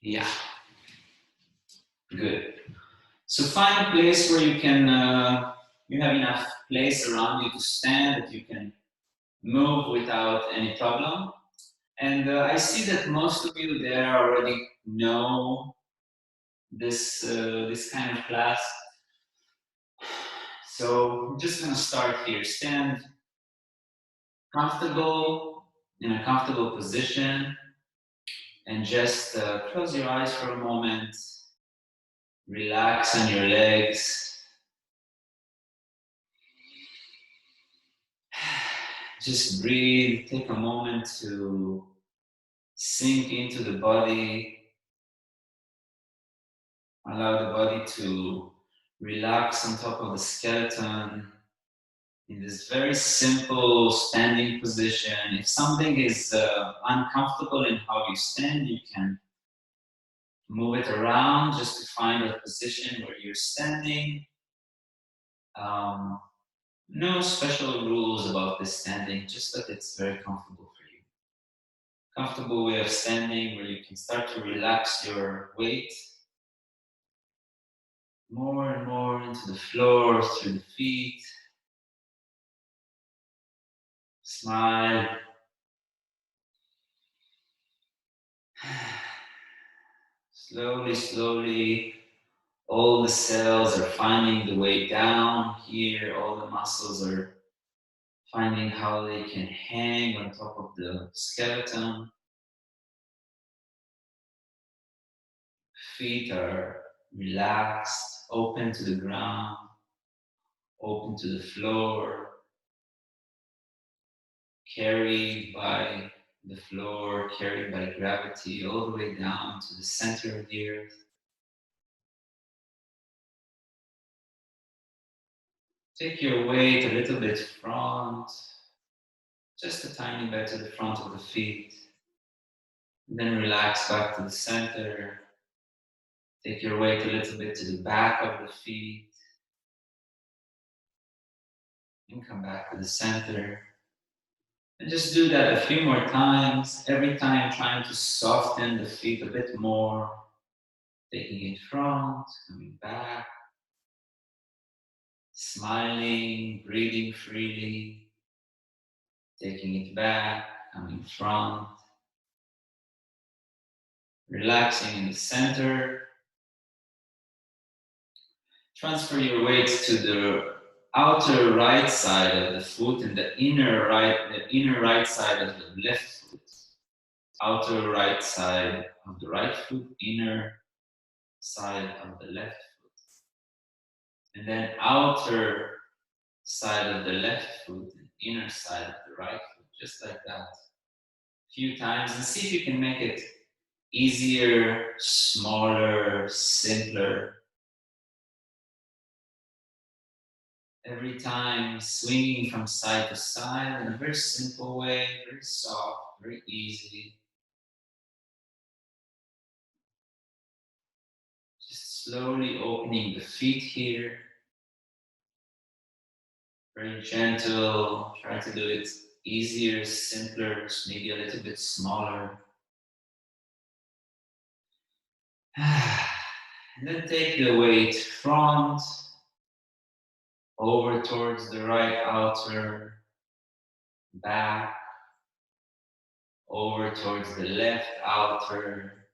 Yeah, good. So find a place where you can, you have enough place around you to stand that you can move without any problem. And I see that most of you there already know this kind of class. So I'm just gonna start here. Stand comfortable, in a comfortable position, and just close your eyes for a moment. Relax on your legs. Just breathe, take a moment to sink into the body. Allow the body to relax on top of the skeleton in this very simple standing position. If something is uncomfortable in how you stand, you can move it around just to find a position where you're standing. No special rules about this standing, just that it's very comfortable for you. Comfortable way of standing where you can start to relax your weight more and more into the floor, through the feet. Smile. Slowly, slowly, all the cells are finding the way down here. All the muscles are finding how they can hang on top of the skeleton. Feet are relaxed, open to the ground, open to the floor, carried by the floor, carried by gravity, all the way down to the center of the earth. Take your weight a little bit front, just a tiny bit to the front of the feet. And then relax back to the center. Take your weight a little bit to the back of the feet. And come back to the center. And just do that a few more times, every time trying to soften the feet a bit more. Taking it front, coming back. Smiling, breathing freely. Taking it back, coming front. Relaxing in the center. Transfer your weight to the outer right side of the foot and the inner right side of the left foot. Outer right side of the right foot, inner side of the left foot. And then outer side of the left foot and inner side of the right foot, just like that. A few times, and see if you can make it easier, smaller, simpler. Every time swinging from side to side in a very simple way, very soft, very easy. Just slowly opening the feet here. Very gentle, try to do it easier, simpler, maybe a little bit smaller. And then take the weight front, over towards the right outer, back, over towards the left outer,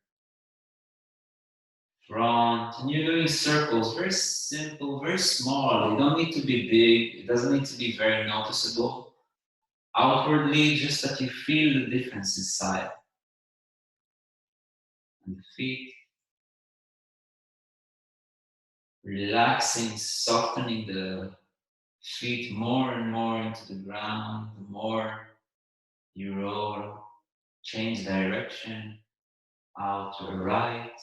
front. And you're doing circles, very simple, very small. You don't need to be big. It doesn't need to be very noticeable. Outwardly, just that you feel the difference inside. And the feet. Relaxing, softening the feet more and more into the ground. The more you roll, change direction, out to the right,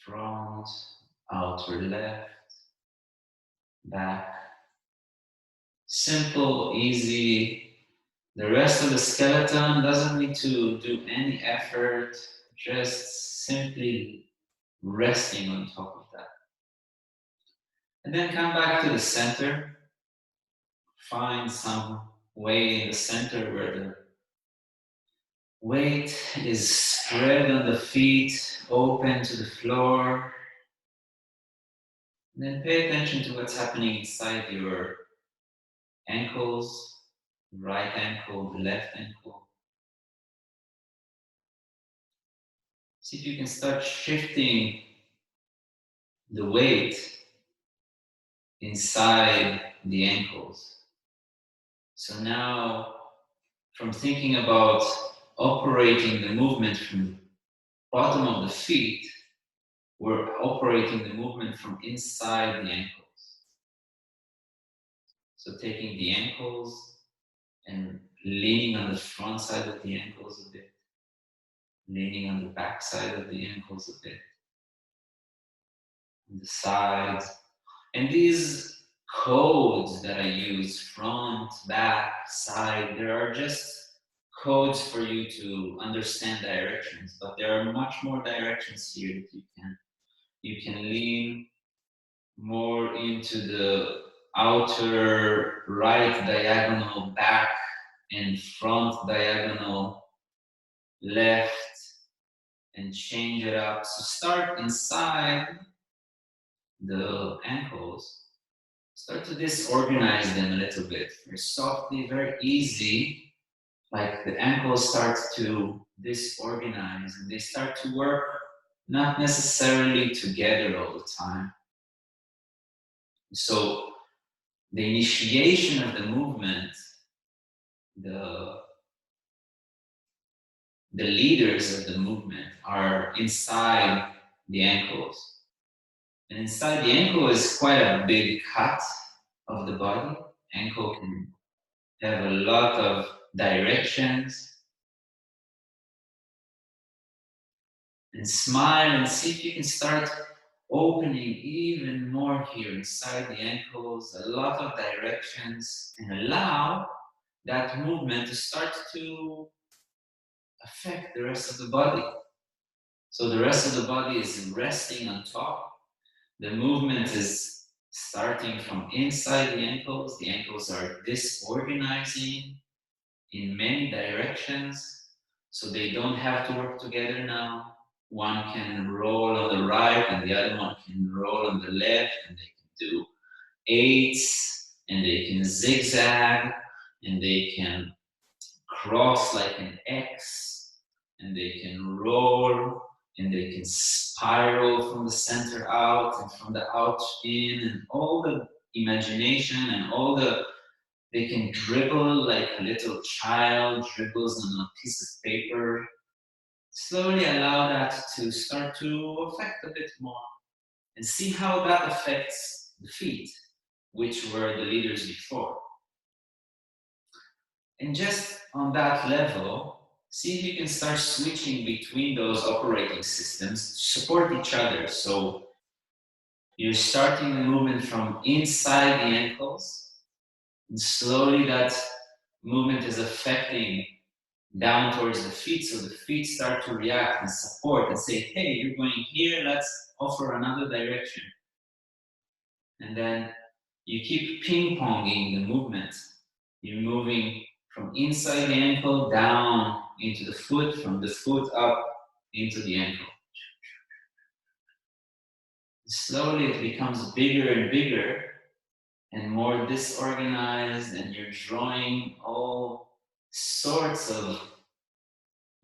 front, out to the left, back. Simple, easy. The rest of the skeleton doesn't need to do any effort, just simply resting on top of that. And then come back to the center. Find some way in the center weight is spread on the feet, open to the floor. And then pay attention to what's happening inside your ankles, the right ankle, the left ankle. See if you can start shifting the weight inside the ankles. So now, from thinking about operating the movement from the bottom of the feet, we're operating the movement from inside the ankles. So taking the ankles and leaning on the front side of the ankles a bit, leaning on the back side of the ankles a bit, on the sides. And these codes that I use, front, back, side, there are just codes for you to understand directions, but there are much more directions here that you can lean more into the outer right diagonal back and front diagonal left and change it up. So start inside the ankles. Start to disorganize them a little bit. Very softly, very easy. Like the ankles start to disorganize and they start to work not necessarily together all the time. So the initiation of the movement, the leaders of the movement are inside the ankles. And inside the ankle is quite a big cut of the body. Ankle can have a lot of directions. And smile and see if you can start opening even more here inside the ankles, a lot of directions, and allow that movement to start to affect the rest of the body. So the rest of the body is resting on top. The movement is starting from inside the ankles. The ankles are disorganizing in many directions, so they don't have to work together now. One can roll on the right and the other one can roll on the left, and they can do eights, and they can zigzag, and they can cross like an X, and they can roll, and they can spiral from the center out and from the out in, and all the imagination and all the, they can dribble like a little child dribbles on a piece of paper. Slowly allow that to start to affect a bit more and see how that affects the feet, which were the leaders before. And just on that level, see if you can start switching between those operating systems to support each other. So you're starting the movement from inside the ankles, and slowly that movement is affecting down towards the feet, so the feet start to react and support and say, hey, you're going here, let's offer another direction. And then you keep ping-ponging the movement. You're moving from inside the ankle down into the foot, from the foot up into the ankle. Slowly it becomes bigger and bigger and more disorganized, and you're drawing all sorts of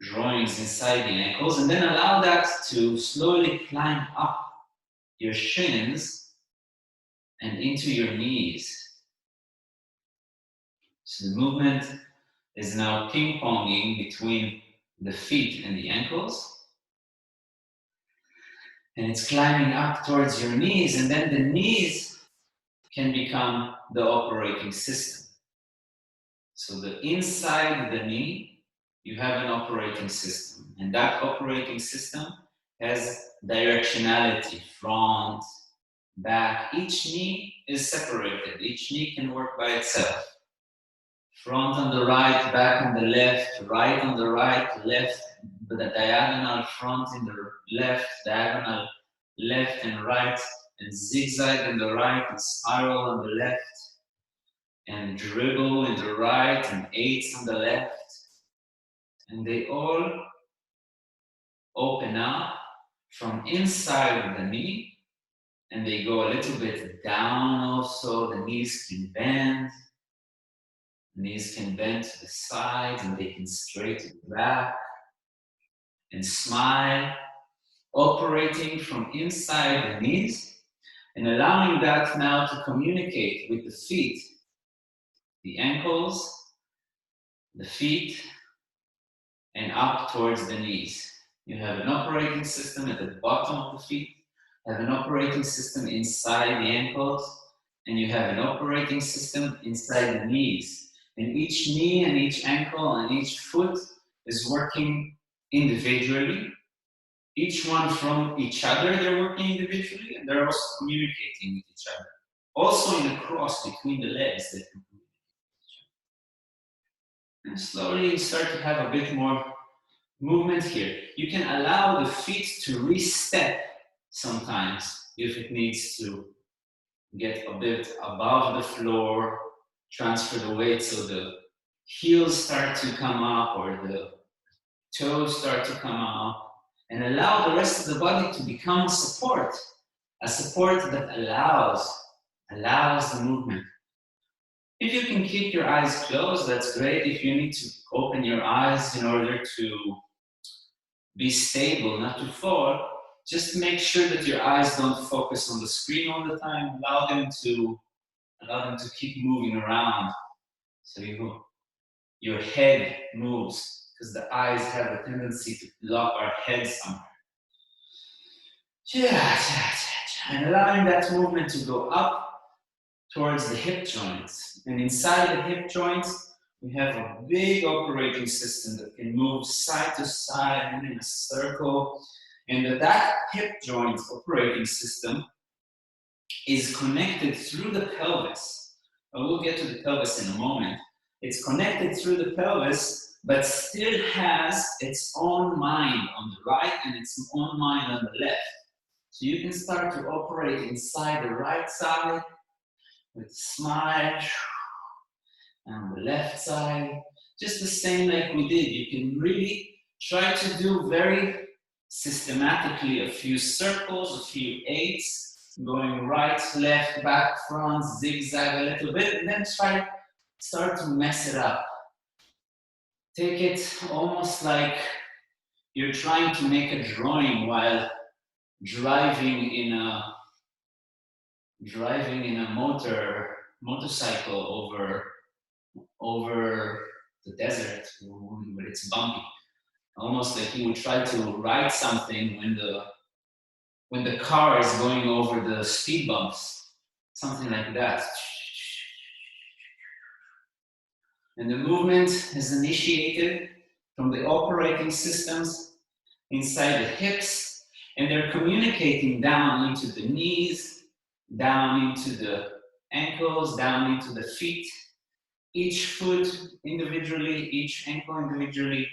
drawings inside the ankles, and then allow that to slowly climb up your shins and into your knees. So the movement is now ping-ponging between the feet and the ankles, and it's climbing up towards your knees, and then the knees can become the operating system. So the inside the knee, you have an operating system, and that operating system has directionality, front, back. Each knee is separated. Each knee can work by itself. Front on the right, back on the left, right on the right, left, but the diagonal front in the left, diagonal left and right, and zigzag on the right, and spiral on the left, and dribble in the right, and eights on the left, And they all open up from inside the knee, and they go a little bit down also. The knees can bend. The knees can bend to the sides, and they can straighten back and smile, operating from inside the knees and allowing that now to communicate with the feet, the ankles, the feet, and up towards the knees. You have an operating system at the bottom of the feet, have an operating system inside the ankles, and you have an operating system inside the knees. And each knee and each ankle and each foot is working individually. Each one from each other, they're working individually, and they're also communicating with each other. Also in a cross between the legs, they can communicate. And slowly you start to have a bit more movement here. You can allow the feet to re-step sometimes if it needs to get a bit above the floor, transfer the weight so the heels start to come up or the toes start to come up, and allow the rest of the body to become a support that allows the movement. If you can keep your eyes closed, that's great. If you need to open your eyes in order to be stable, not to fall, just make sure that your eyes don't focus on the screen all the time. Allow them to keep moving around. So your head moves, because the eyes have a tendency to lock our head somewhere. And allowing that movement to go up towards the hip joints. And inside the hip joints, we have a big operating system that can move side to side and in a circle. And that hip joint operating system is connected through the pelvis. We'll get to the pelvis in a moment. It's connected through the pelvis, but still has its own mind on the right and its own mind on the left. So you can start to operate inside the right side with a smile, and on the left side, just the same like we did. You can really try to do very systematically a few circles, a few eights, going right, left, back, front, zigzag a little bit, and then start to mess it up. Take it almost like you're trying to make a drawing while driving in a motorcycle over the desert when it's bumpy. Almost like you would try to write something when the car is going over the speed bumps, something like that. And the movement is initiated from the operating systems inside the hips, and they're communicating down into the knees, down into the ankles, down into the feet, each foot individually, each ankle individually,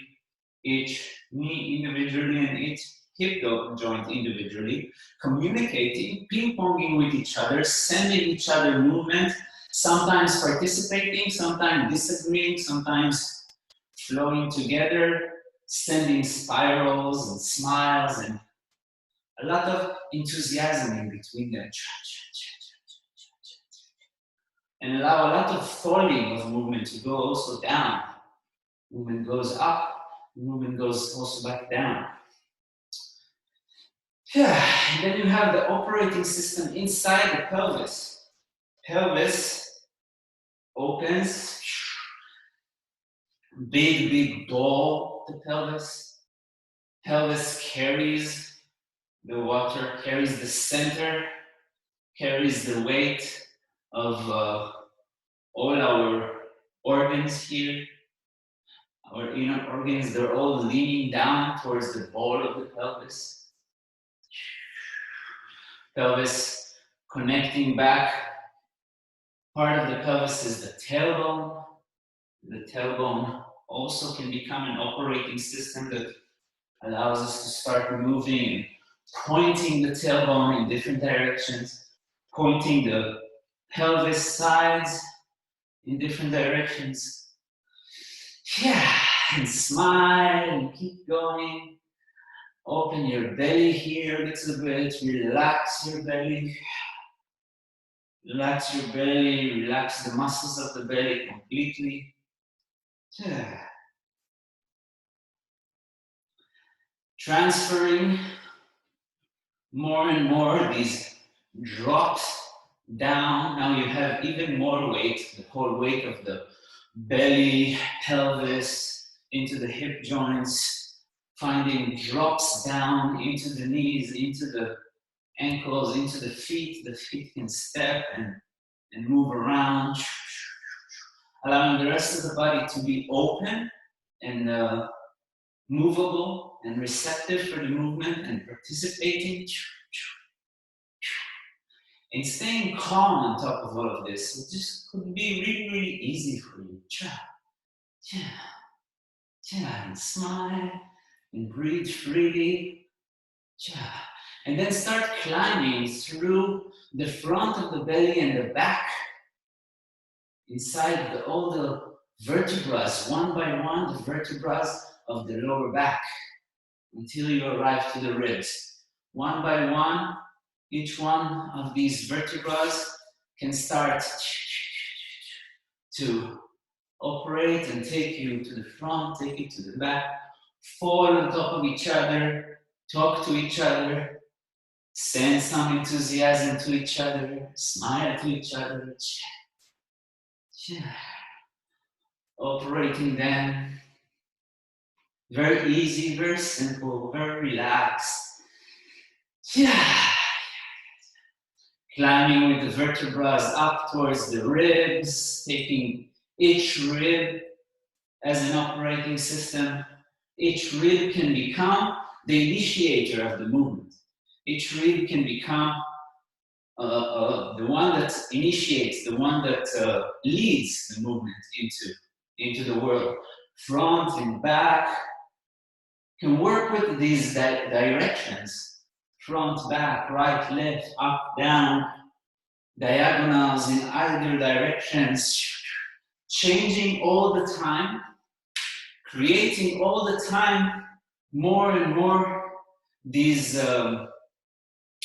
each knee individually, and each hip joint individually, communicating, ping-ponging with each other, sending each other movement, sometimes participating, sometimes disagreeing, sometimes flowing together, sending spirals and smiles, and a lot of enthusiasm in between them. And allow a lot of falling of movement to go also down. Movement goes up, movement goes also back down. And then you have the operating system inside the pelvis. Pelvis opens, big ball, the pelvis. Pelvis carries the water, carries the center, carries the weight of all our organs here. Our inner organs, they're all leaning down towards the ball of the pelvis. Pelvis connecting back. Part of the pelvis is the tailbone. The tailbone also can become an operating system that allows us to start moving and pointing the tailbone in different directions, pointing the pelvis sides in different directions. And smile and keep going. Open your belly here a little bit. Relax your belly. Relax your belly. Relax the muscles of the belly completely. Transferring more and more these drops down. Now you have even more weight, the whole weight of the belly, pelvis, into the hip joints, finding drops down into the knees, into the ankles, into the feet. The feet can step and move around, allowing the rest of the body to be open and movable and receptive for the movement and participating. And staying calm on top of all of this, it just could be really, really easy for you. And smile and breathe freely. And then start climbing through the front of the belly and the back, inside all the vertebrae, one by one, the vertebrae of the lower back, until you arrive to the ribs. One by one, each one of these vertebrae can start to operate and take you to the front, take you to the back, fall on top of each other, talk to each other, send some enthusiasm to each other, smile to each other. Operating them. Very easy, very simple, very relaxed. Climbing with the vertebrae up towards the ribs, taking each rib as an operating system. Each rib can become the initiator of the movement. Each rib can become the one that initiates, the one that leads the movement into the world. Front and back can work with these directions. Front, back, right, left, up, down, diagonals in either directions, changing all the time, creating all the time more and more these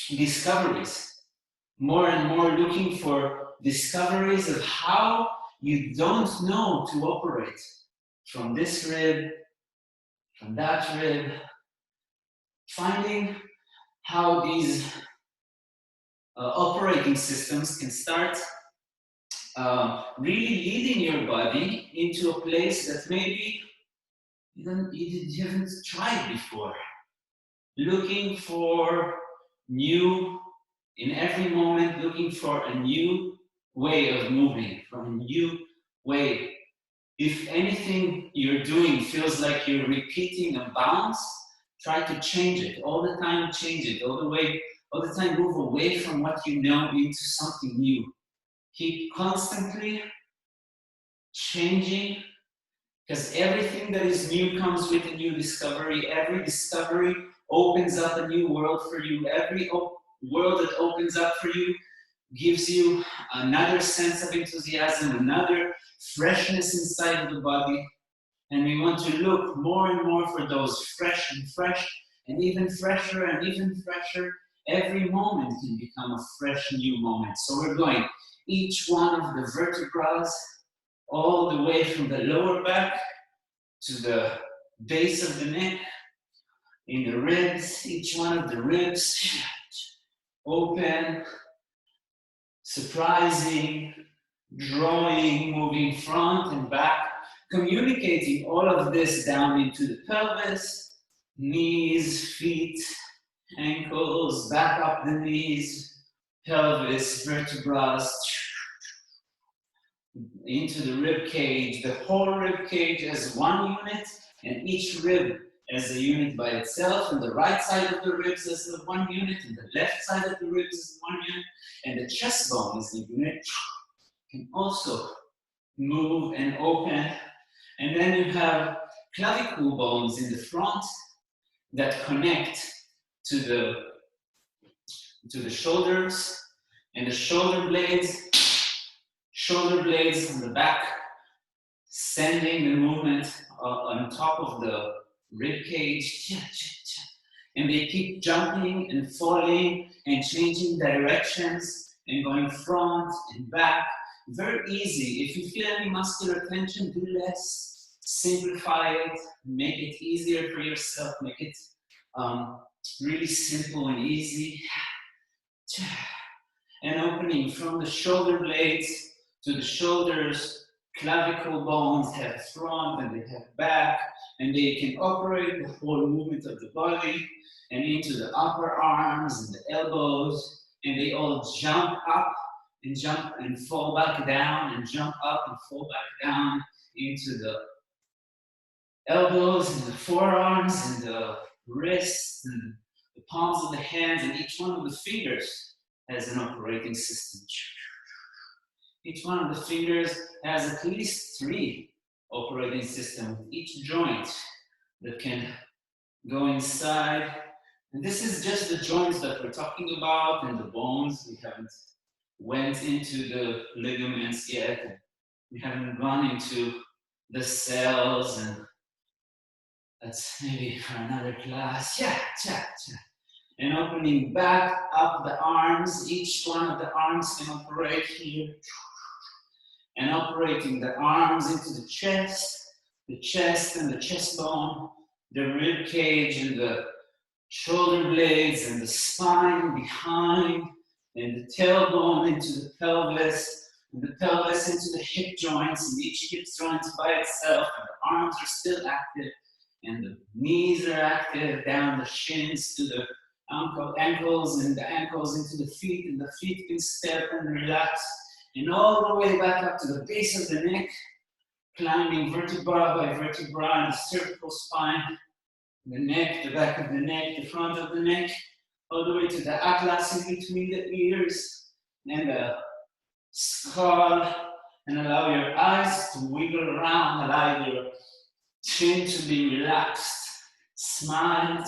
discoveries, more and more looking for discoveries of how you don't know to operate from this rib, from that rib, finding how these operating systems can start really leading your body into a place that maybe you haven't tried before. Looking for new, in every moment, looking for a new way of moving, from a new way. If anything you're doing feels like you're repeating a bounce, try to change it. All the time change it. All the time move away from what you know into something new. Keep constantly changing, because everything that is new comes with a new discovery. Every discovery opens up a new world for you. Every world that opens up for you gives you another sense of enthusiasm, another freshness inside of the body. And we want to look more and more for those fresh, and even fresher and even fresher. Every moment can become a fresh new moment. So we're going each one of the vertebrae all the way from the lower back to the base of the neck, in the ribs, each one of the ribs open, surprising, drawing, moving front and back, communicating all of this down into the pelvis, knees, feet, ankles, back up the knees, pelvis, vertebrae, into the rib cage, the whole rib cage as one unit, and each rib as a unit by itself, and the right side of the ribs as the one unit, and the left side of the ribs as one unit, and the chest bone as the unit can also move and open. And then you have clavicle bones in the front that connect to the shoulders, and the shoulder blades on the back sending the movement on top of the rib cage. And they keep jumping and falling and changing directions and going front and back. Very easy. If you feel any muscular tension, do less. Simplify it. Make it easier for yourself. Make it really simple and easy. And opening from the shoulder blades to the shoulders. Clavicle bones have front and they have back, and they can operate the whole movement of the body and into the upper arms and the elbows, and they all jump up and fall back down and jump up and fall back down into the elbows and the forearms and the wrists and the palms of the hands, and each one of the fingers has an operating system. Each one of the fingers has at least 3 operating systems with each joint that can go inside. And this is just the joints that we're talking about and the bones. We haven't went into the ligaments yet. We haven't gone into the cells, and that's maybe for another class. And opening back up the arms. Each one of the arms can operate here. And operating the arms into the chest and the chest bone, the rib cage and the shoulder blades and the spine behind, and the tailbone into the pelvis, and the pelvis into the hip joints, and each hip joint by itself, and the arms are still active, and the knees are active, down the shins to the ankles, and the ankles into the feet, and the feet can step and relax. And all the way back up to the base of the neck, climbing vertebra by vertebra in the cervical spine, the neck, the back of the neck, the front of the neck, all the way to the atlas in between the ears and the skull, and allow your eyes to wiggle around, allow your chin to be relaxed, smile,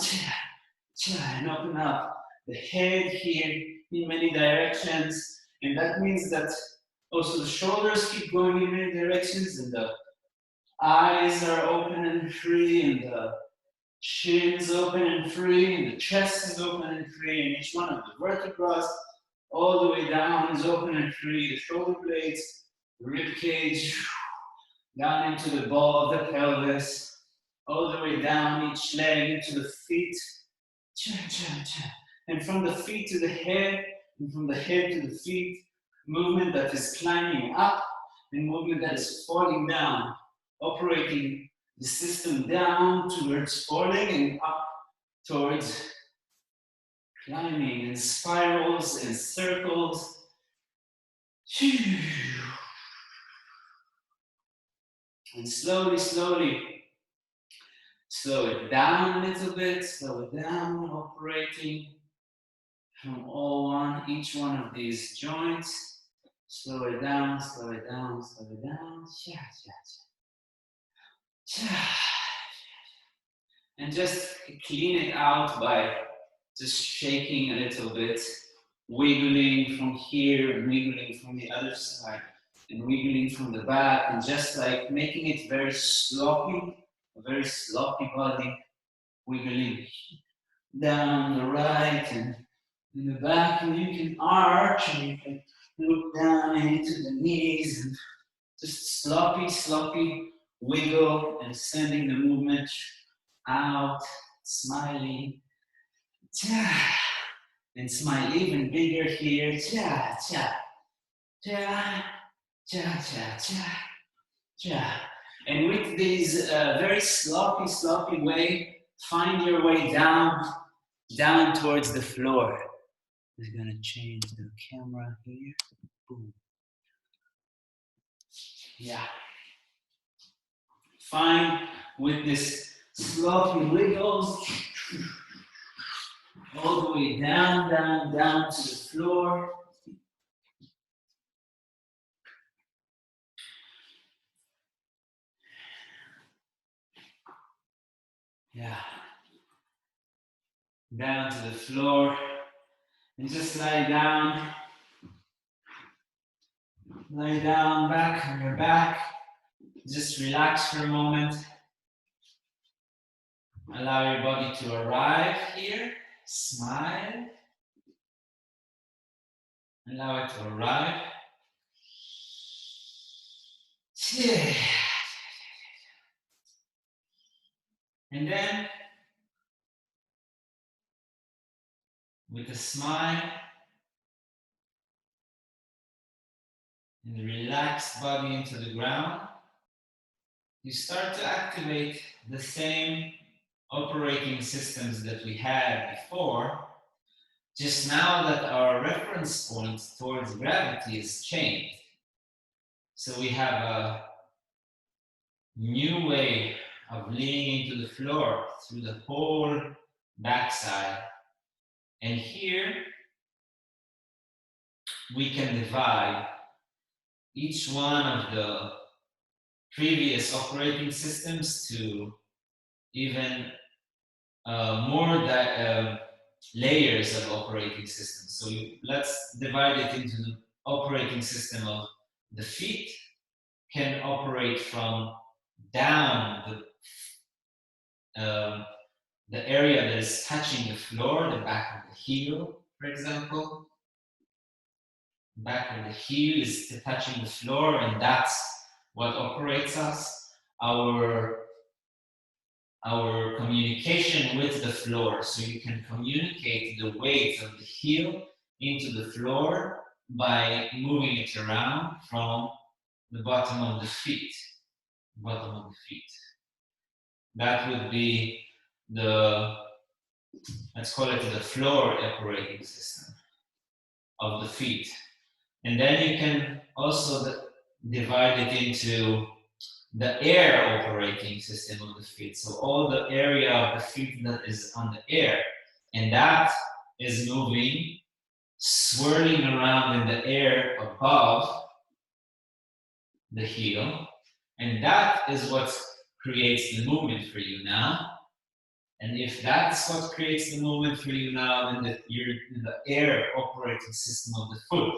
and open up the head here in many directions, and that means that also the shoulders keep going in many directions, and the eyes are open and free, and the chin is open and free, and the chest is open and free, and each one of the vertebrae all the way down is open and free. The shoulder blades, the rib cage, down into the ball of the pelvis, all the way down each leg into the feet. And from the feet to the head, and from the head to the feet, movement that is climbing up and movement that is falling down, operating the system down towards falling and up towards climbing, and spirals and circles. And slowly, slow it down a little bit, slow it down, operating from each one of these joints. Slow it down, slow it down, slow it down. And just clean it out by just shaking a little bit, wiggling from here and wiggling from the other side and wiggling from the back, and just like making it very sloppy, a very sloppy body, wiggling down the right and in the back, and you can arch and you can look down into the knees and just sloppy wiggle and sending the movement out, smiling, and smile even bigger here, and with this very sloppy way, find your way down towards the floor. I'm gonna change the camera here. Boom. Yeah. Fine with this sloppy wiggles all the way down to the floor. Yeah. Down to the floor. And just lie down. Lie down back on your back. Just relax for a moment. Allow your body to arrive here. Smile. Allow it to arrive. And then, with a smile and a relaxed body into the ground, you start to activate the same operating systems that we had before, just now that our reference point towards gravity has changed. So we have a new way of leaning into the floor through the whole backside. And here we can divide each one of the previous operating systems to even more layers of operating systems. So let's divide it into the operating system of the feet can operate from down the area that is touching the floor, the back of the heel, for example. The back of the heel is touching the floor, and that's what operates us. Our communication with the floor. So you can communicate the weight of the heel into the floor by moving it around from the bottom of the feet. Bottom of the feet. That would be let's call it the floor operating system of the feet. And then you can also divide it into the air operating system of the feet. So all the area of the feet that is on the air, and that is moving, swirling around in the air above the heel. And that is what creates the movement for you now. And if that's what creates the movement for you now, then you're in the air operating system of the foot.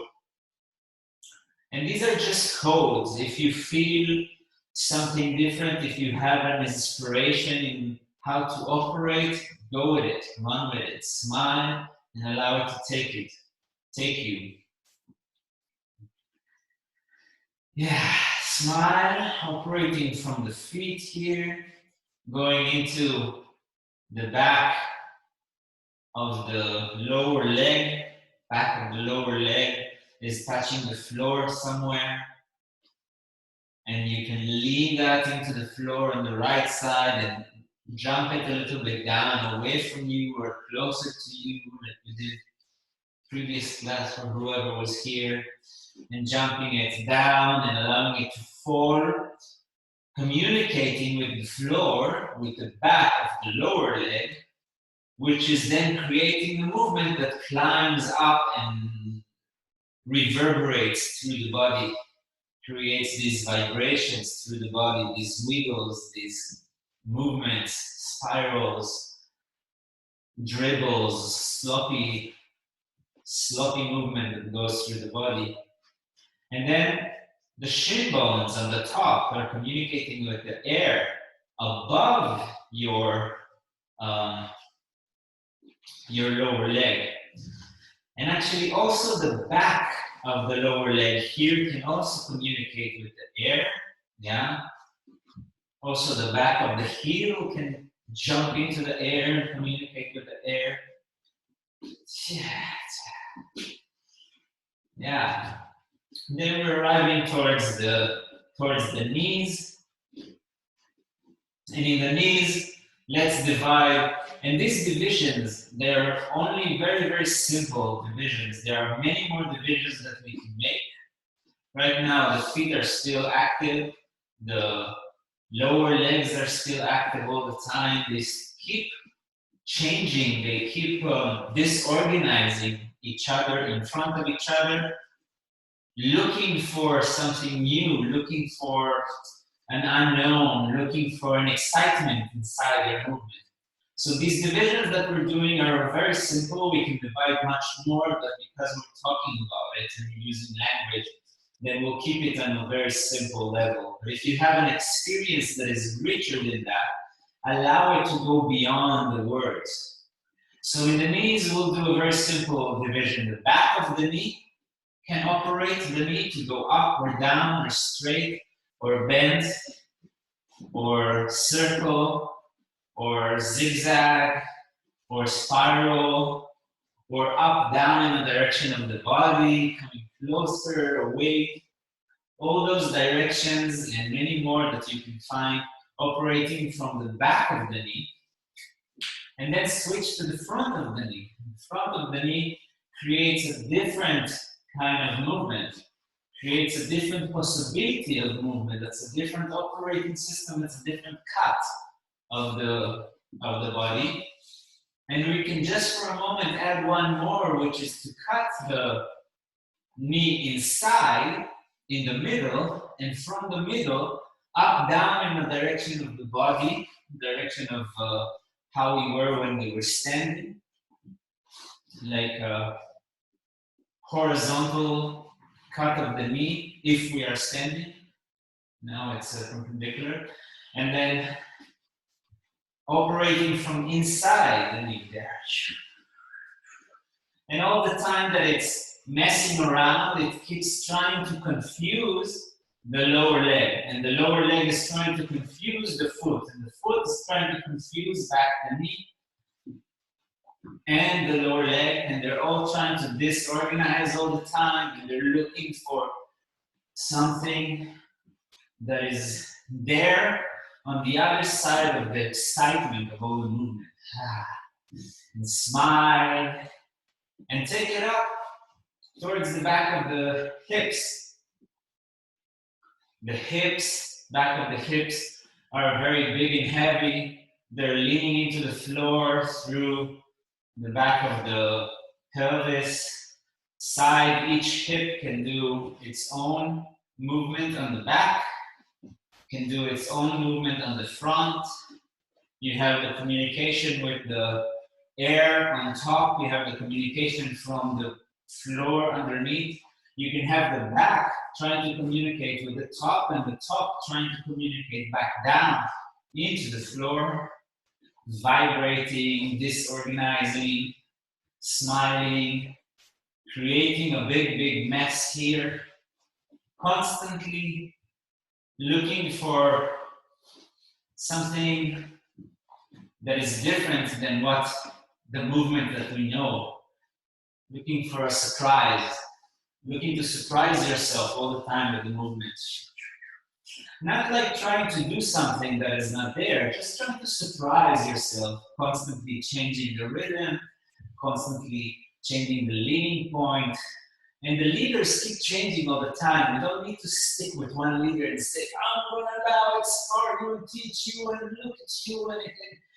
And these are just codes. If you feel something different, if you have an inspiration in how to operate, go with it, run with it, smile, and allow it to take you. Yeah, smile, operating from the feet here, going into the back of the lower leg. Back of the lower leg is touching the floor somewhere. And you can lean that into the floor on the right side and jump it a little bit down away from you or closer to you, like we did previous class for whoever was here, and jumping it down and allowing it to fall, communicating with the floor, with the back of the lower leg, which is then creating a movement that climbs up and reverberates through the body, creates these vibrations through the body, these wiggles, these movements, spirals, dribbles, sloppy movement that goes through the body. And then the shin bones on the top are communicating with the air above your lower leg. And actually also the back of the lower leg here can also communicate with the air, yeah? Also the back of the heel can jump into the air and communicate with the air. Yeah. Then we're arriving towards the knees. And in the knees, let's divide. And these divisions, they're only very, very simple divisions. There are many more divisions that we can make. Right now, the feet are still active. The lower legs are still active all the time. They keep changing. They keep disorganizing each other in front of each other, looking for something new, looking for an unknown, looking for an excitement inside their movement. So these divisions that we're doing are very simple. We can divide much more, but because we're talking about it and we're using language, then we'll keep it on a very simple level. But if you have an experience that is richer than that, allow it to go beyond the words. So in the knees, we'll do a very simple division. The back of the knee can operate the knee to go up or down or straight or bend or circle or zigzag or spiral or up, down in the direction of the body, coming closer, away. All those directions and many more that you can find operating from the back of the knee. And then switch to the front of the knee. The front of the knee creates a different kind of movement, creates a different possibility of movement. That's a different operating system, it's a different cut of the body. And we can just for a moment add one more, which is to cut the knee inside, in the middle, and from the middle, up, down in the direction of the body, direction of how we were when we were standing, like a horizontal cut of the knee if we are standing. Now it's perpendicular. And then operating from inside the knee there. And all the time that it's messing around, it keeps trying to confuse the lower leg. And the lower leg is trying to confuse the foot. And the foot is trying to confuse back the knee and the lower leg. And they're all trying to disorganize all the time. And they're looking for something that is there on the other side of the excitement of all the movement. And smile and take it up towards the back of the hips. The hips, back of the hips are very big and heavy. They're leaning into the floor through the back of the pelvis. Side, each hip can do its own movement on the back, can do its own movement on the front. You have the communication with the air on top. You have the communication from the floor underneath. You can have the back trying to communicate with the top and the top trying to communicate back down into the floor, vibrating, disorganizing, smiling, creating a big, big mess here, constantly looking for something that is different than what the movement that we know, looking for a surprise, looking to surprise yourself all the time with the movement. Not like trying to do something that is not there, just trying to surprise yourself, constantly changing the rhythm, constantly changing the leading point. And the leaders keep changing all the time. You don't need to stick with one leader and say, I'm going to allow it, start you, teach you, and look at you,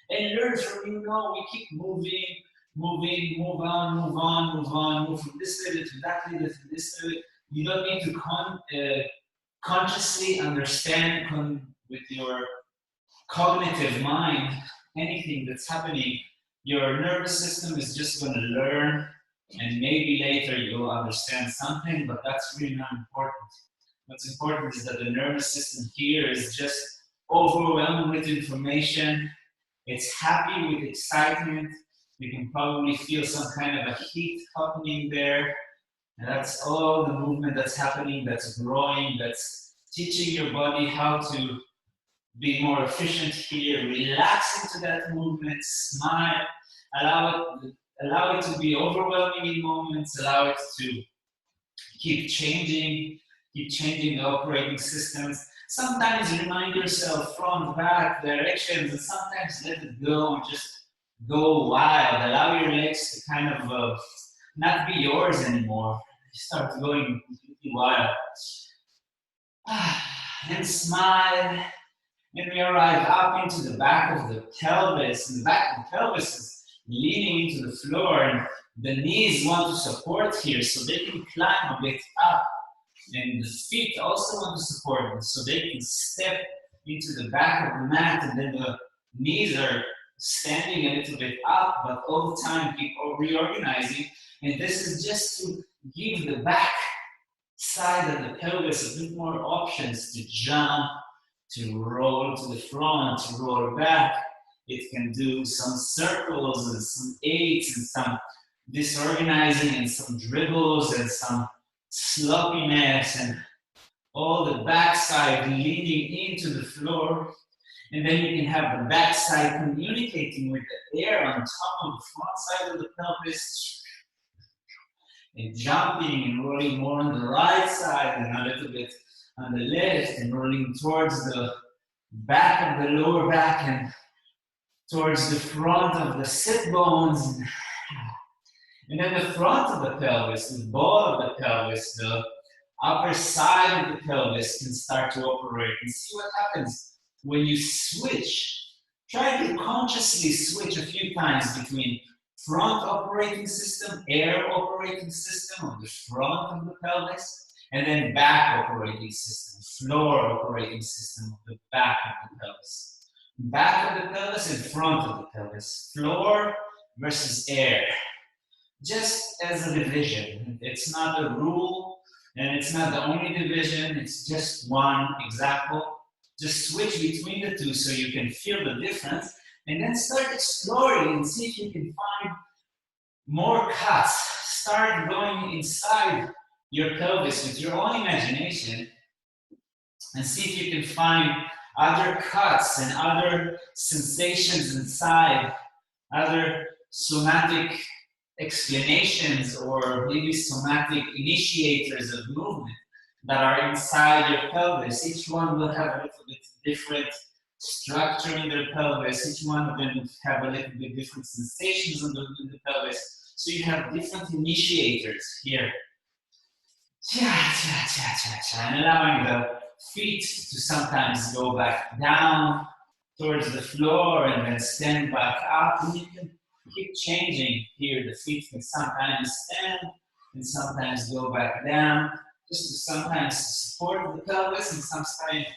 and learn from you. No, we keep moving, move on, move from this leader to that leader to this leader. You don't need to consciously understand with your cognitive mind anything that's happening. Your nervous system is just going to learn, and maybe later you'll understand something, but that's really not important. What's important is that the nervous system here is just overwhelmed with information. It's happy with excitement. You can probably feel some kind of a heat happening there. And that's all the movement that's happening, that's growing, that's teaching your body how to be more efficient here. Relax into that movement, smile, allow it to be overwhelming in moments, allow it to keep changing the operating systems. Sometimes remind yourself front, back, directions, and sometimes let it go and just go wild. Allow your legs to kind of not be yours anymore. You start going completely wild. And smile. And we arrive up into the back of the pelvis. And the back of the pelvis is leaning into the floor. And the knees want to support here so they can climb a bit up. And the feet also want to support them so they can step into the back of the mat. And then the knees are standing a little bit up, but all the time keep reorganizing. And this is just to give the back side of the pelvis, a bit more options to jump, to roll to the front, to roll back. It can do some circles and some eights and some disorganizing and some dribbles and some sloppiness and all the backside leaning into the floor. And then you can have the backside communicating with the air on top of the front side of the pelvis and jumping and rolling more on the right side and a little bit on the left and rolling towards the back of the lower back and towards the front of the sit bones. And then the front of the pelvis, the ball of the pelvis, the upper side of the pelvis can start to operate. And see what happens when you switch. Try to consciously switch a few times between front operating system, air operating system of the front of the pelvis, and then back operating system, floor operating system of the back of the pelvis. Back of the pelvis and front of the pelvis. Floor versus air. Just as a division. It's not a rule, and it's not the only division, it's just one example. Just switch between the two so you can feel the difference, and then start exploring and see if you can find more cuts. Start going inside your pelvis with your own imagination and see if you can find other cuts and other sensations inside, other somatic explanations or maybe somatic initiators of movement that are inside your pelvis. Each one will have a little bit different structure in their pelvis. Each one of them will have a little bit different sensations in the pelvis. So you have different initiators here. And allowing the feet to sometimes go back down towards the floor and then stand back up. And you can keep changing here. The feet can sometimes stand and sometimes go back down, just to sometimes support the pelvis and sometimes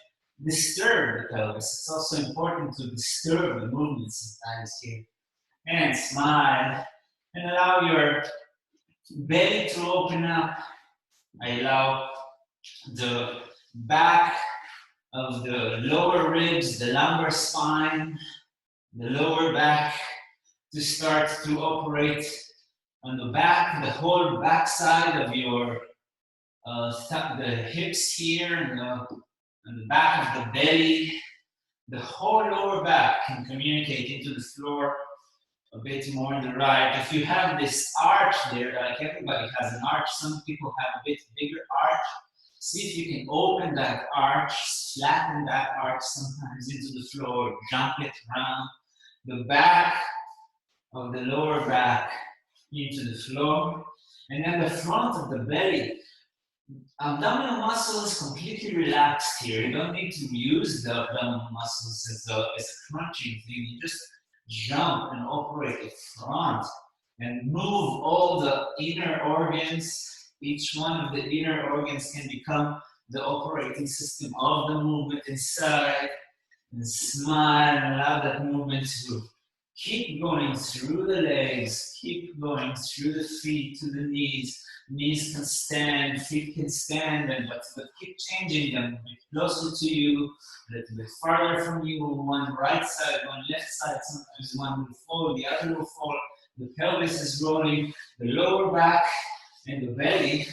disturb the pelvis. It's also important to disturb the movement sometimes here. And smile and allow your belly to open up. I allow the back of the lower ribs, the lumbar spine, the lower back to start to operate on the back, the whole back side of your the hips here and the back of the belly. The whole lower back can communicate into the floor a bit more on the right. If you have this arch there, like everybody has an arch, some people have a bit bigger arch. See if you can open that arch, flatten that arch sometimes into the floor, jump it around the back of the lower back into the floor. And then the front of the belly. Abdominal muscle is completely relaxed here. You don't need to use the abdominal muscles as a crunching thing. You just jump and operate the front and move all the inner organs. Each one of the inner organs can become the operating system of the movement inside. And smile and allow that movement to keep going through the legs, keep going through the feet to the knees. Knees can stand, feet can stand, but keep changing them. A bit closer to you, a little bit farther from you, one right side, one left side. Sometimes one will fall, the other will fall. The pelvis is rolling, the lower back and the belly,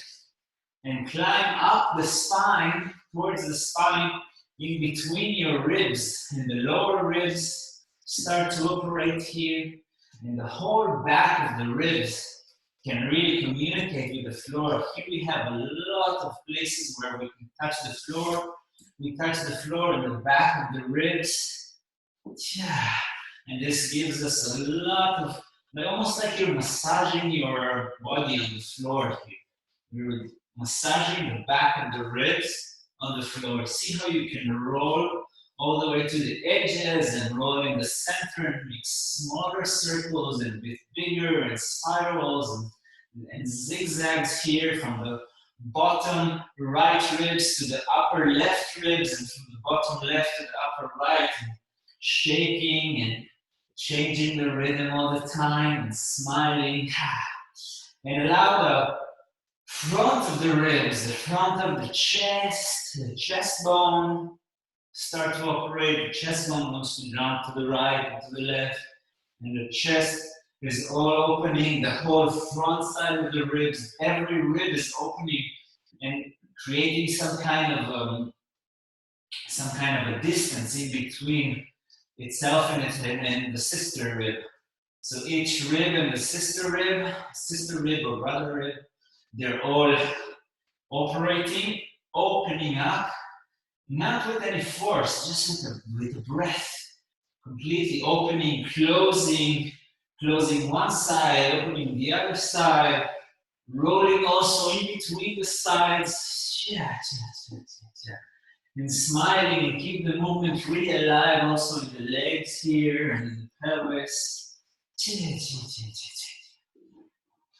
and climb up the spine, towards the spine, in between your ribs. And the lower ribs start to operate here, and the whole back of the ribs can really communicate with the floor. Here we have a lot of places where we can touch the floor. We touch the floor in the back of the ribs. And this gives us a lot of, almost like you're massaging your body on the floor here. You're massaging the back of the ribs on the floor. See how you can roll all the way to the edges and roll in the center and make smaller circles and a bit bigger and spirals and zigzags here from the bottom right ribs to the upper left ribs and from the bottom left to the upper right, and shaking and changing the rhythm all the time and smiling. And allow Front of the ribs, the front of the chest bone. Start to operate. The chest bone wants to jump to the right and to the left. And the chest is all opening, the whole front side of the ribs. Every rib is opening and creating some kind of a distance in between itself and the sister rib. So each rib and the sister rib or brother rib, they're all operating, opening up, not with any force, just with the breath. Completely opening, closing one side, opening the other side, rolling also in between the sides. And smiling and keep the movement really alive also in the legs here and in the pelvis.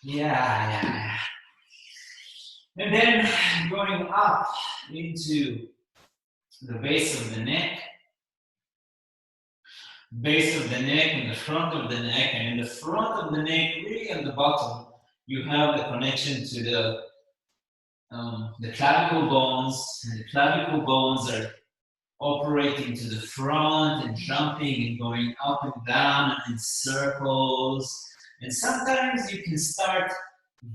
Yeah. And then going up into the base of the neck. Base of the neck and the front of the neck, and in the front of the neck, really at the bottom, you have the connection to the clavicle bones, and the clavicle bones are operating to the front and jumping and going up and down in circles. And sometimes you can start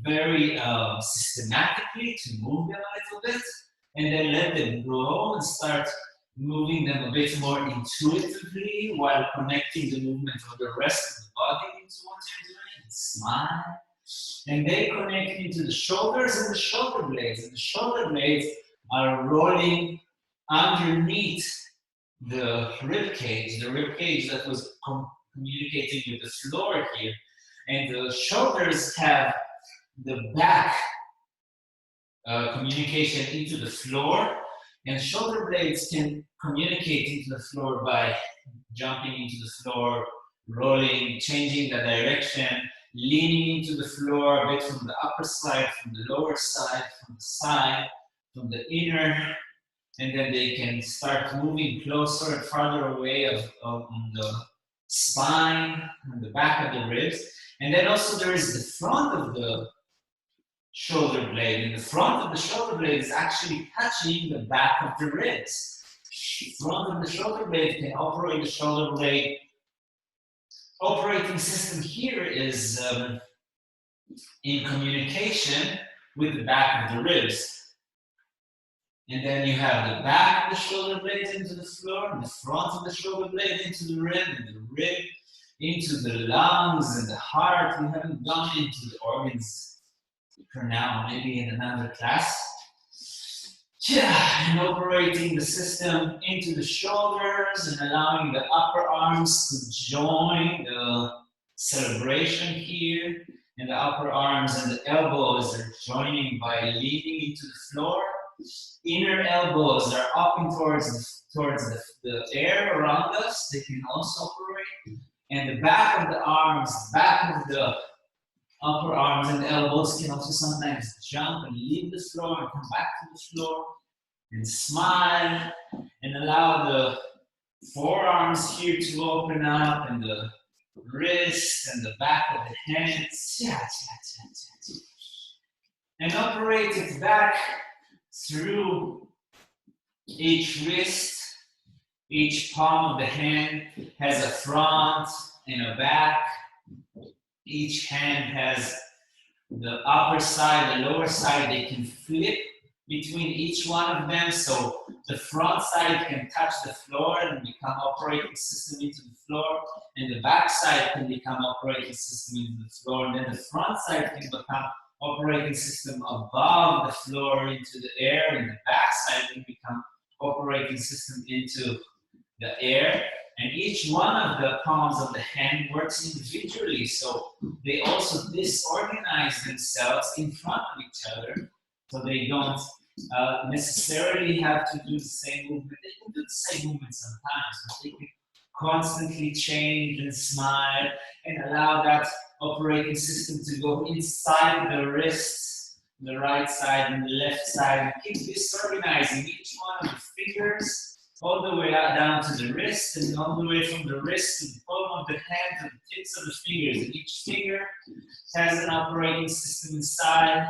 very systematically to move them a little bit, and then let them go and start moving them a bit more intuitively while connecting the movement of the rest of the body into what you're doing. And smile. And they connect into the shoulders and the shoulder blades. And the shoulder blades are rolling underneath the rib cage that was communicating with the floor here. And the shoulders have the back communication into the floor. And shoulder blades can communicate into the floor by jumping into the floor, rolling, changing the direction, leaning into the floor a bit from the upper side, from the lower side, from the side, from the inner, and then they can start moving closer and farther away of the spine and the back of the ribs. And then also there is the front of the shoulder blade, and the front of the shoulder blade is actually touching the back of the ribs. The front of the shoulder blade can operate the shoulder blade. Operating system here is in communication with the back of the ribs. And then you have the back of the shoulder blade into the floor, and the front of the shoulder blade into the rib, and the rib into the lungs and the heart. We haven't gone into the organs for now, maybe in another class. And operating the system into the shoulders and allowing the upper arms to join the celebration here. And the upper arms and the elbows are joining by leaning into the floor. Inner elbows are up and towards the air around us. They can also operate. And the back of the arms, back of the upper arms and the elbows can also sometimes jump and leave the floor and come back to the floor. And smile and allow the forearms here to open up and the wrist and the back of the hands. And operate it back through each wrist. Each palm of the hand has a front and a back. Each hand has the upper side, the lower side. They can flip between each one of them, so the front side can touch the floor and become operating system into the floor, and the back side can become operating system into the floor, and then the front side can become operating system above the floor into the air, and the back side can become operating system into the air. And each one of the palms of the hand works individually, so they also disorganize themselves in front of each other, so they don't necessarily have to do the same movement. They can do the same movement sometimes, but they can constantly change and smile and allow that operating system to go inside the wrists, the right side and the left side, and keep disorganizing each one of the fingers all the way down to the wrist, and all the way from the wrist to the palm of the hand to the tips of the fingers. And each finger has an operating system inside.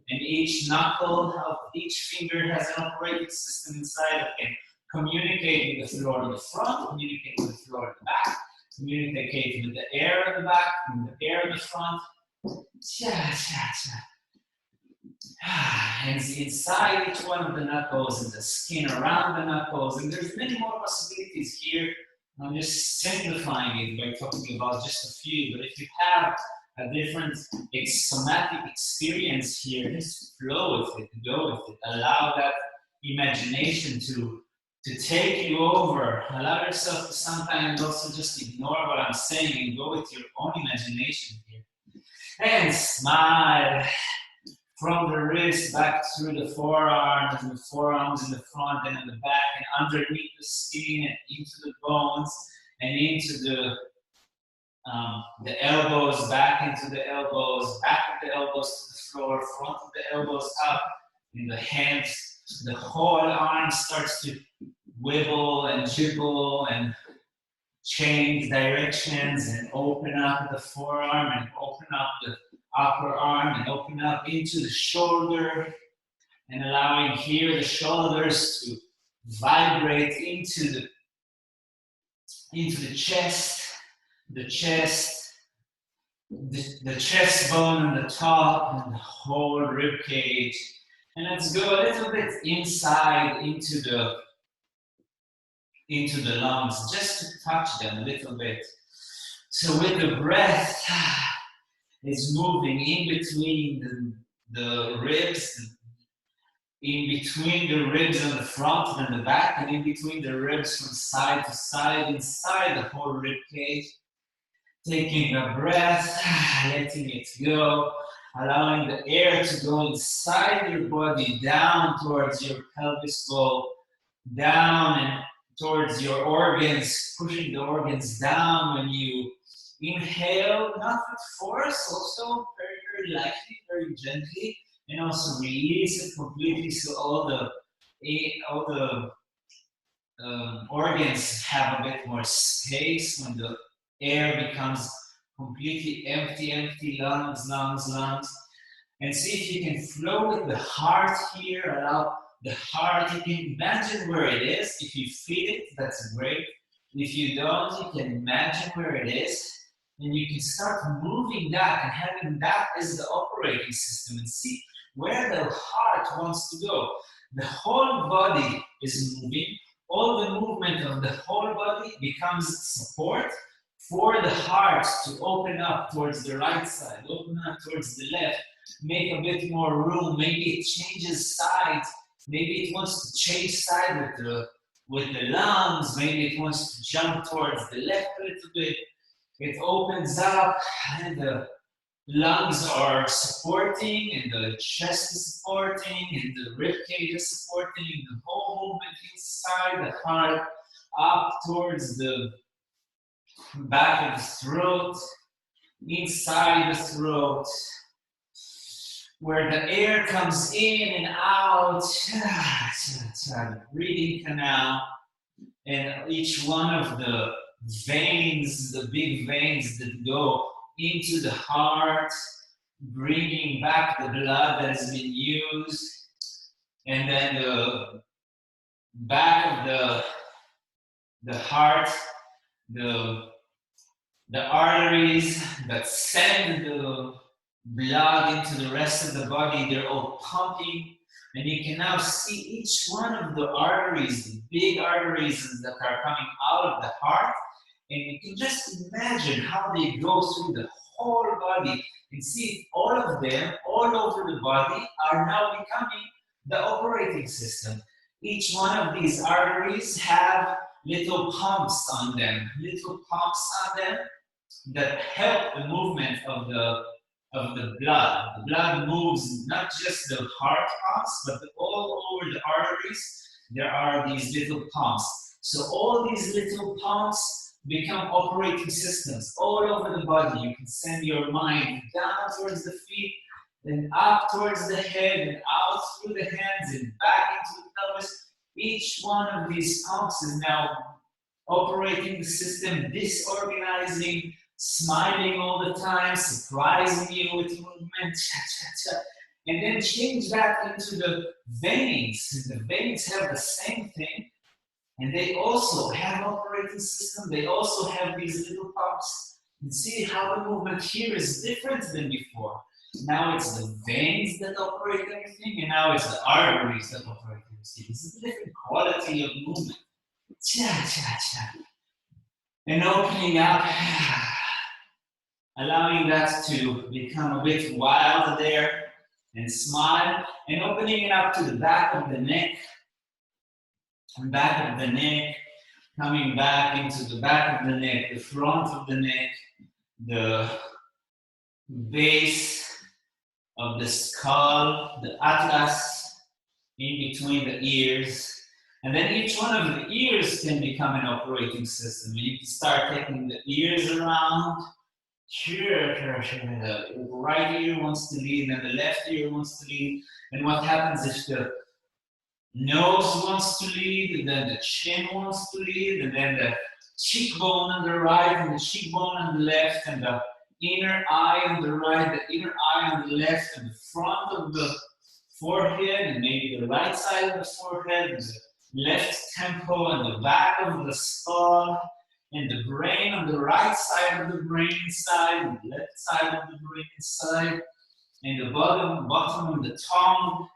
and each knuckle of each finger has an operating system inside that can communicate with the floor in the front, communicate with the floor in the back, communicate with the air in the back, with the air in the front. And inside each one of the knuckles and the skin around the knuckles, and there's many more possibilities here. I'm just simplifying it by talking about just a few, but if you have a different somatic experience here, just flow with it, go with it, allow that imagination to take you over. Allow yourself to sometimes also just ignore what I'm saying and go with your own imagination here. And smile from the wrist back through the forearms and the forearms in the front and in the back and underneath the skin and into the bones and into the elbows, back into the elbows, back of the elbows to the floor, front of the elbows up, in the hands. The whole arm starts to wibble and jiggle and change directions and open up the forearm and open up the upper arm and open up into the shoulder and allowing here the shoulders to vibrate into the chest, the chest bone on the top and the whole rib cage. And let's go a little bit inside into the lungs, just to touch them a little bit. So with the breath, is moving in between the ribs, in between the ribs on the front and the back, and in between the ribs from side to side, inside the whole rib cage. Taking a breath, letting it go, allowing the air to go inside your body, down towards your pelvis bowl, down and towards your organs, pushing the organs down when you inhale, not with force, also very, very lightly, very gently, and also release it completely so all the organs have a bit more space when the air becomes completely empty, lungs. And see if you can flow with the heart here, allow the heart, you can imagine where it is. If you feel it, that's great. If you don't, you can imagine where it is. And you can start moving that and having that as the operating system and see where the heart wants to go. The whole body is moving. All the movement of the whole body becomes support for the heart to open up towards the right side, open up towards the left, make a bit more room. Maybe it changes sides. Maybe it wants to change side with the lungs. Maybe it wants to jump towards the left a little bit. It opens up and the lungs are supporting and the chest is supporting and the rib cage is supporting the whole movement inside the heart up towards the back of the throat, inside the throat, where the air comes in and out, breathing canal, and each one of the veins, the big veins that go into the heart, bringing back the blood that has been used, and then the back of the heart, the arteries that send the blood into the rest of the body, they're all pumping. And you can now see each one of the arteries, the big arteries that are coming out of the heart. And you can just imagine how they go through the whole body and see if all of them, all over the body, are now becoming the operating system. Each one of these arteries have little pumps on them that help the movement of the blood. The blood moves not just the heart pumps, but all over the arteries, there are these little pumps. So all these little pumps become operating systems all over the body. You can send your mind down towards the feet, then up towards the head, and out through the hands, and back into the pelvis. Each one of these pumps is now operating the system, disorganizing, smiling all the time, surprising you with movement, And then change that into the veins. The veins have the same thing, and they also have operating system. They also have these little pumps. And see how the movement here is different than before. Now it's the veins that operate everything, and now it's the arteries that operate everything. It's a different quality of movement. Cha, cha, cha. And opening up, allowing that to become a bit wild there, and smile, and opening it up to the back of the neck, and back of the neck, coming back into the back of the neck, the front of the neck, the base of the skull, the atlas, in between the ears. And then each one of the ears can become an operating system. You can start taking the ears around. Sure. The right ear wants to lead, and the left ear wants to lead. And what happens if the nose wants to lead, and then the chin wants to lead, and then the cheekbone on the right, and the cheekbone on the left, and the inner eye on the right, the inner eye on the left, and the front of the forehead, and maybe the right side of the forehead, and the left temple, and the back of the skull, and the brain on the right side of the brain side, and the left side of the brain side, and the bottom of the tongue.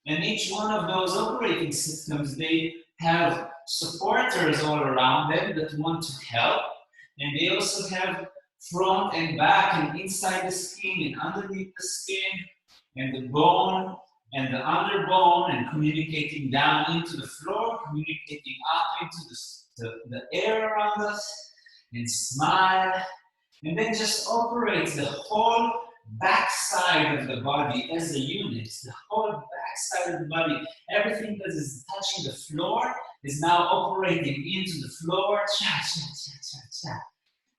And each one of those operating systems, they have supporters all around them that want to help. And they also have front and back and inside the skin and underneath the skin and the bone and the underbone, and communicating down into the floor, communicating up into the air around us, and smile. And then just operate the whole backside of the body as a unit, the whole backside of the body. Everything that is touching the floor is now operating into the floor. Cha, cha, cha, cha, cha.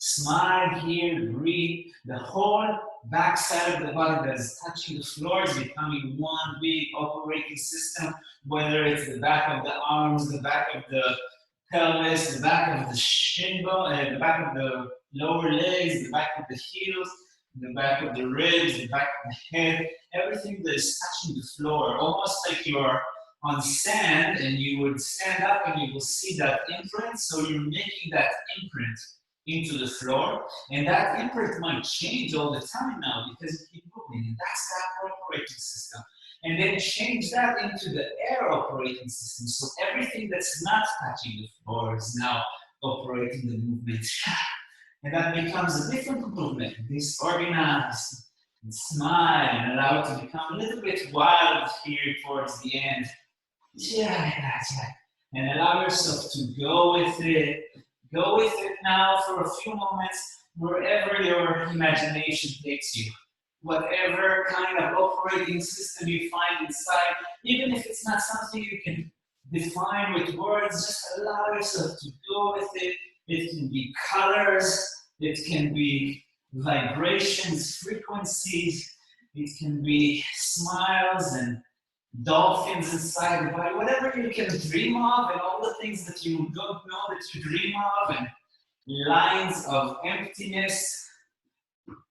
Smile here, breathe. The whole backside of the body that is touching the floor is becoming one big operating system, whether it's the back of the arms, the back of the pelvis, the back of the shin bone, the back of the lower legs, the back of the heels, the back of the ribs, the back of the head, everything that is touching the floor, almost like you're on sand and you would stand up and you will see that imprint. So you're making that imprint into the floor, and that imprint might change all the time now because you keep moving, and that's that operating system. And then change that into the air operating system. So everything that's not touching the floor is now operating the movement. And that becomes a different movement, disorganized, and smile, and allow it to become a little bit wild here towards the end. And allow yourself to go with it. Go with it now for a few moments, wherever your imagination takes you. Whatever kind of operating system you find inside, even if it's not something you can define with words, just allow yourself to go with it. It can be colors, it can be vibrations, frequencies, it can be smiles and dolphins inside the body, whatever you can dream of, and all the things that you don't know that you dream of, and lines of emptiness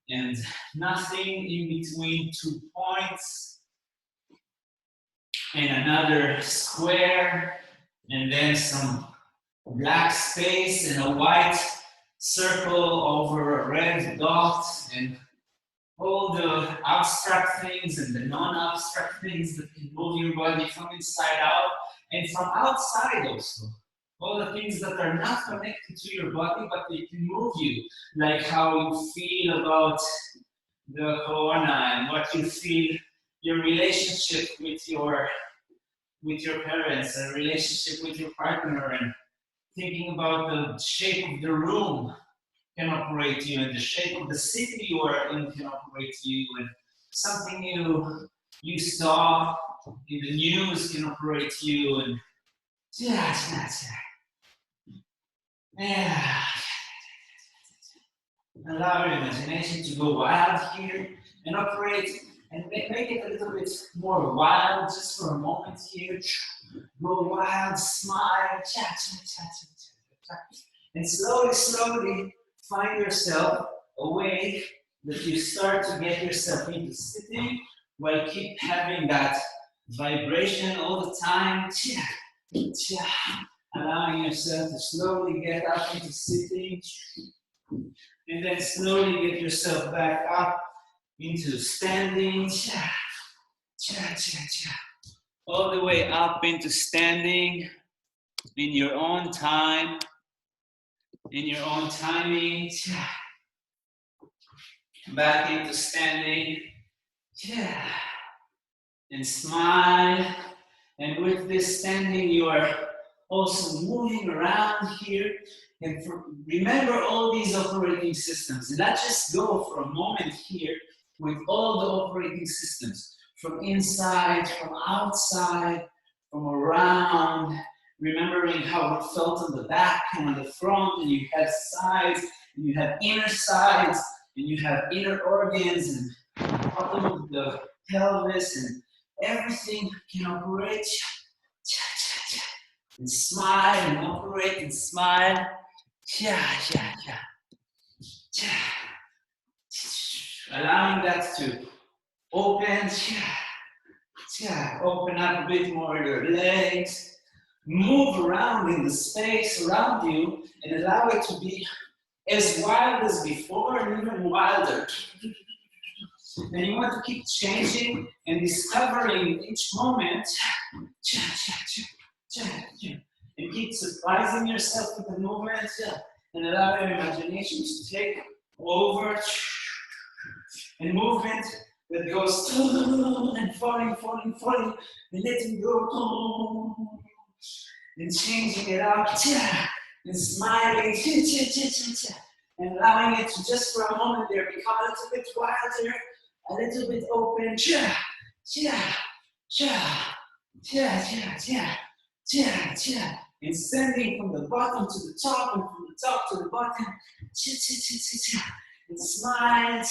and nothing in between 2 points, and another square, and then some black space and a white circle over a red dot, and all the abstract things and the non-abstract things that can move your body from inside out and from outside also. All the things that are not connected to your body, but they can move you, like how you feel about the corona and what you feel, your relationship with your parents, a relationship with your partner, and thinking about the shape of the room can operate you, and the shape of the city you are in can operate you, and something you saw in the news can operate you, and allow your imagination to go wild here and operate and make it a little bit more wild just for a moment here. Go wild, smile, and slowly find yourself awake that you start to get yourself into sitting while keep having that vibration all the time. Allowing yourself to slowly get up into sitting and then slowly get yourself back up into standing. All the way up into standing in your own time, in your own timing. Back into standing. And smile. And with this standing, you are also moving around here. And remember all these operating systems. And let's just go for a moment here with all the operating systems. From inside, from outside, from around. Remembering how it felt on the back and on the front. And you have sides, and you have inner sides, and you have inner organs, and bottom of the pelvis, and everything can operate. And smile and operate and smile. Allowing that to open. Open up a bit more your legs. Move around in the space around you and allow it to be as wild as before and even wilder. And you want to keep changing and discovering each moment. And keep surprising yourself with the movement and allow your imagination to take over. And movement that goes and falling, and letting go. And changing it up. And smiling. And allowing it to just for a moment there become a little bit wilder, a little bit open. And sending from the bottom to the top and from the top to the bottom. And smile.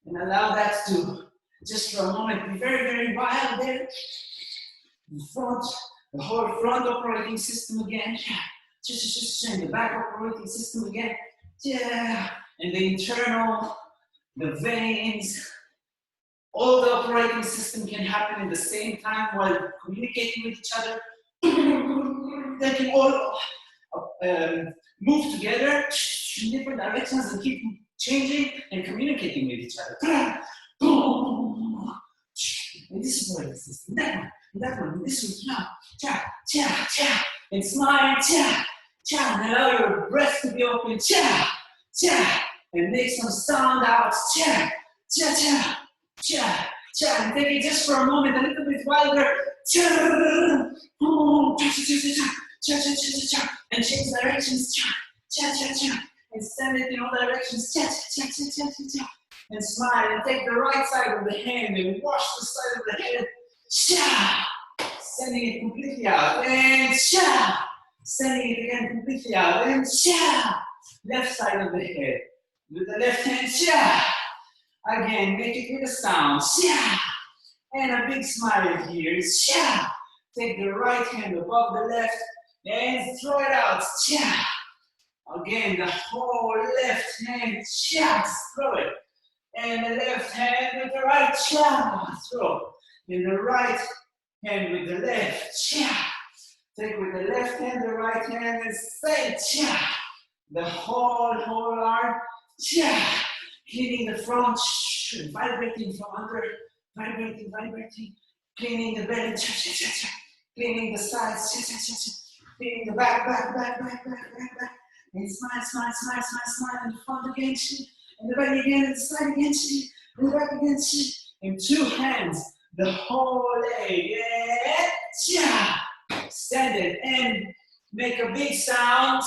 And allow that to just for a moment be very, very wild there. The whole front operating system again. And the back operating system again. And the internal, the veins. All the operating system can happen at the same time while communicating with each other. They can all move together in different directions and keep changing and communicating with each other. And this operating system, that one, this one, and smile, and allow your breath to be open, and make some sound out, and take it just for a moment, a little bit wilder, and change directions, and send it in all directions, and smile, and take the right side of the hand and wash the side of the head, sending it completely out, and sending it again completely out, and left side of the head, with the left hand, again, make it with a sound, and a big smile here, take the right hand above the left, and throw it out, again, the whole left hand, throw it, and the left hand with the right, throw, and the right hand with the left, take with the left hand, the right hand, and say, the whole arm, cleaning the front, vibrating from under, vibrating, cleaning the belly, cleaning the sides, cleaning the back, and smile, and the front again, and the belly again, and the side again, and the back again, and two hands, the whole leg, send it, and make a big sound,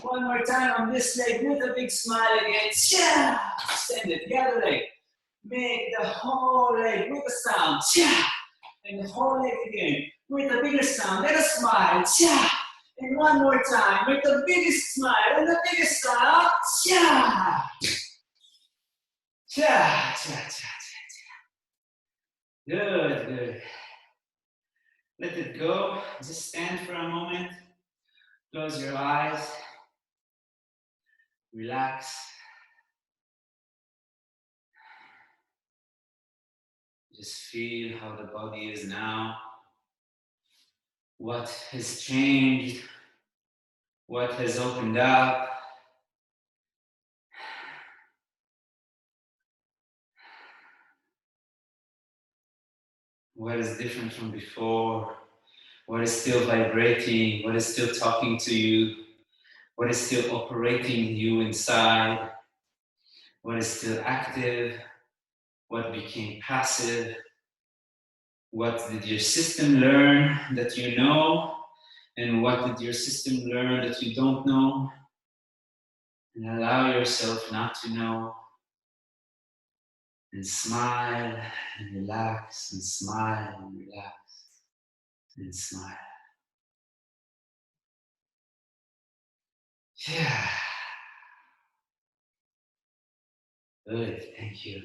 one more time on this leg with a big smile again, send it, the other leg, make the whole leg with a sound, and the whole leg again, with a bigger sound, and a smile, and one more time, with the biggest smile, and the biggest sound, Good. Let it go. Just stand for a moment. Close your eyes. Relax. Just feel how the body is now. What has changed? What has opened up? What is different from before? What is still vibrating? What is still talking to you? What is still operating you inside? What is still active? What became passive? What did your system learn that you know? And what did your system learn that you don't know? And allow yourself not to know. And smile and relax and smile and relax and smile. Yeah. Good, thank you.